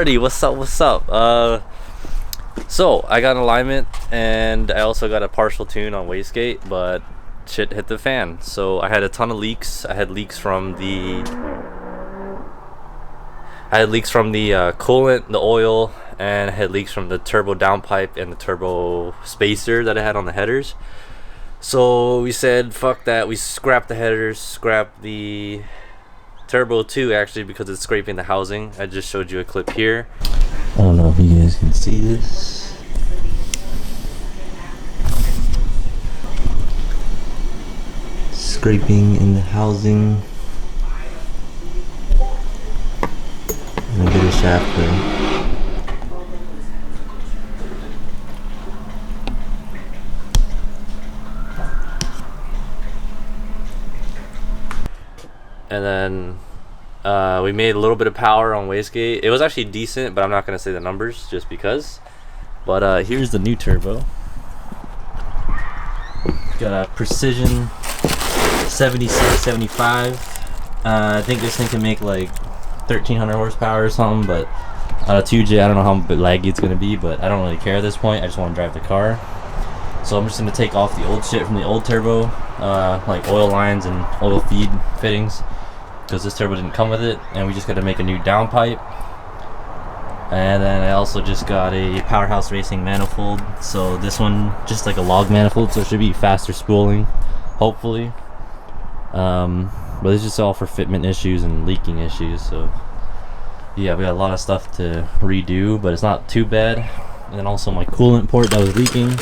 Alrighty, what's up, so I got an alignment and I also got a partial tune on wastegate, but shit hit the fan. So I had a ton of leaks. I had leaks from the coolant, the oil, and I had leaks from the turbo downpipe and the turbo spacer that I had on the headers. So we said fuck that, we scrapped the headers, scrapped the turbo too, actually, because it's scraping the housing. I just showed you a clip here. I don't know if you guys can see this. Scraping in the housing. And a bit of shaft there. And then we made a little bit of power on wastegate. It was actually decent, but I'm not gonna say the numbers just because. But here's the new turbo. Got a Precision 7675. I think this thing can make like 1300 horsepower or something, but on a 2J, I don't know how laggy it's gonna be, but I don't really care at this point. I just want to drive the car. So I'm just gonna take off the old shit from the old turbo, like oil lines and oil feed fittings, because this turbo didn't come with it, and we just got to make a new downpipe. And then I also just got a Powerhouse Racing manifold. So this one just like a log manifold, so it should be faster spooling, hopefully. But it's just all for fitment issues and leaking issues. So yeah, we got a lot of stuff to redo, but it's not too bad. And then also my coolant port that was leaking.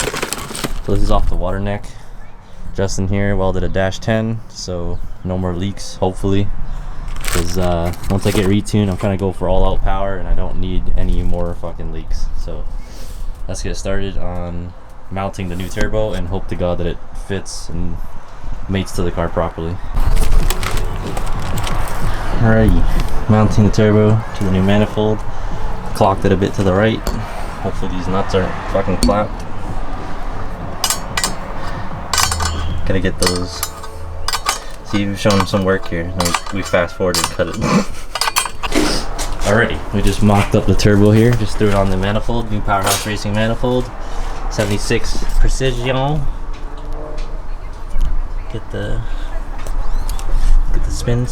So this is off the water neck. Justin here welded a -10, so no more leaks, hopefully. Because once I get retuned, I'm trying to go for all-out power, and I don't need any more fucking leaks. So let's get started on mounting the new turbo, and hope to God that it fits and mates to the car properly. Alrighty, mounting the turbo to the new manifold. Clocked it a bit to the right. Hopefully these nuts aren't fucking clapped. Gotta get those. See, we've shown some work here. We fast forward and cut it. Alrighty, we just mocked up the turbo here. Just threw it on the manifold, new Powerhouse Racing manifold, 76 Precision. Get the spin.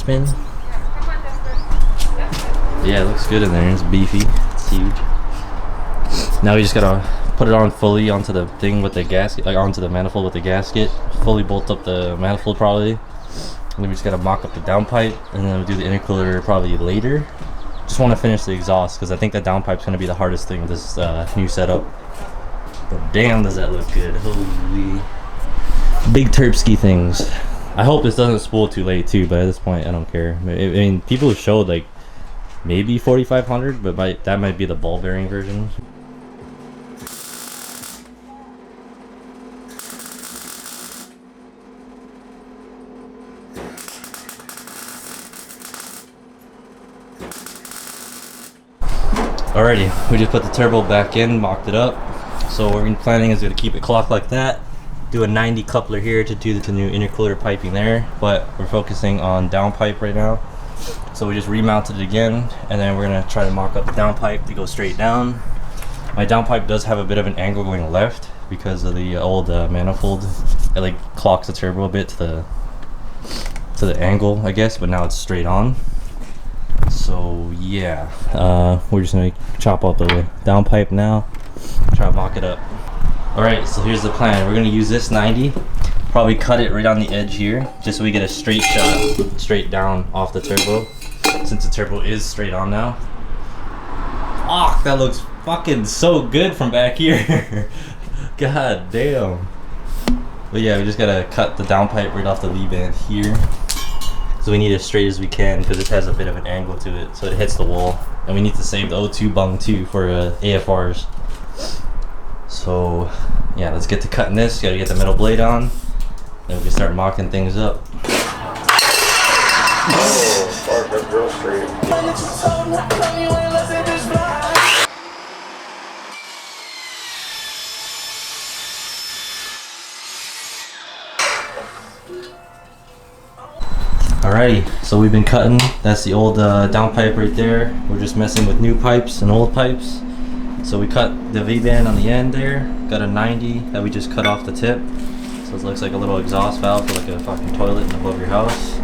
Yeah, it looks good in there. It's beefy. It's huge. Now we just gotta put it on fully onto the thing with the gasket, like onto the manifold with the gasket. Fully bolt up the manifold probably. And then we just gotta mock up the downpipe, and then we'll do the intercooler probably later. Just want to finish the exhaust because I think the downpipe's gonna be the hardest thing with this new setup. But damn, does that look good! Holy, big terpsky things. I hope this doesn't spool too late too, but at this point I don't care. I mean, people showed like maybe 4500, but that might be the ball bearing version. Alrighty, we just put the turbo back in, mocked it up. So what we're planning is going to keep it clocked like that. Do a 90 coupler here to do the new intercooler piping there, but we're focusing on downpipe right now. So we just remounted it again, and then we're going to try to mock up the downpipe to go straight down. My downpipe does have a bit of an angle going left because of the old manifold. It like clocks the turbo a bit to the angle, I guess, but now it's straight on. So yeah, we're just gonna chop up the downpipe now, try to mock it up. Alright, so here's the plan. We're gonna use this 90, probably cut it right on the edge here, just so we get a straight shot, straight down off the turbo, since the turbo is straight on now. Fuck, that looks fucking so good from back here. God damn. But yeah, we just gotta cut the downpipe right off the lead band here. So we need it as straight as we can because it has a bit of an angle to it, so it hits the wall. And we need to save the O2 bung too for AFRs. So yeah, let's get to cutting this. Gotta get the metal blade on, then we can start mocking things up. Oh, fuck, that's real straight. Alright. Alrighty, so we've been cutting. That's the old downpipe right there. We're just messing with new pipes and old pipes. So we cut the V-band on the end there. Got a 90 that we just cut off the tip. So it looks like a little exhaust valve for like a fucking toilet above your house.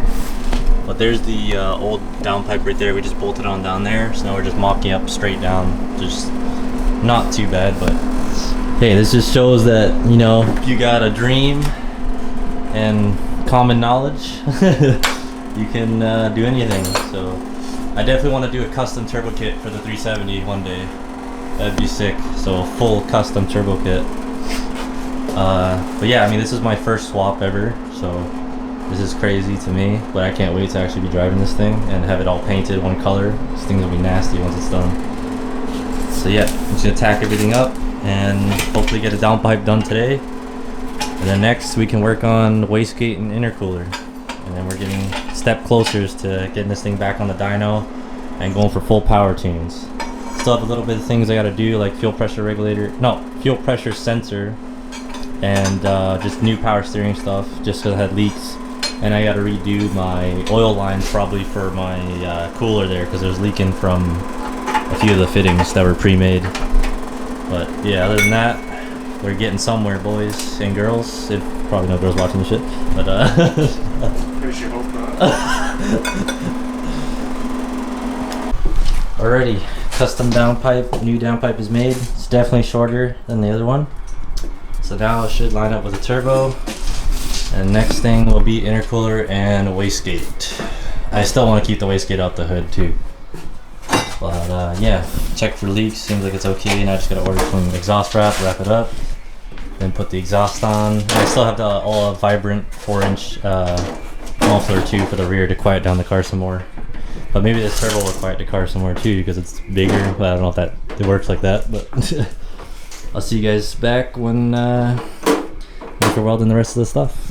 But there's the old downpipe right there. We just bolted on down there. So now we're just mocking up straight down. Just not too bad, but hey, this just shows that, you know, if you got a dream and common knowledge, you can do anything. So I definitely want to do a custom turbo kit for the 370 one day. That'd be sick. So a full custom turbo kit. But yeah, I mean, this is my first swap ever, so this is crazy to me, but I can't wait to actually be driving this thing and have it all painted one color. This thing's gonna be nasty once it's done. So yeah, I'm just gonna tack everything up and hopefully get a downpipe done today. And then next we can work on the wastegate and intercooler. And then we're getting a step closer to getting this thing back on the dyno and going for full power tunes. Still have a little bit of things I gotta do, like fuel pressure sensor, and just new power steering stuff, just because I had leaks. And I gotta redo my oil lines probably for my cooler there, because there's leaking from a few of the fittings that were pre-made. But yeah, other than that, we're getting somewhere, boys and girls. If probably no girls watching the shit, but I should hope not. Alrighty, custom downpipe, new downpipe is made. It's definitely shorter than the other one. So now it should line up with the turbo. And next thing will be intercooler and wastegate. I still want to keep the wastegate out the hood too. But yeah, check for leaks, seems like it's okay. Now I just gotta order some exhaust wrap it up, then put the exhaust on. And I still have the all vibrant 4-inch muffler too for the rear to quiet down the car some more. But maybe this turbo will quiet the car some more too because it's bigger. But I don't know if that it works like that. But I'll see you guys back when we're welding the rest of the stuff.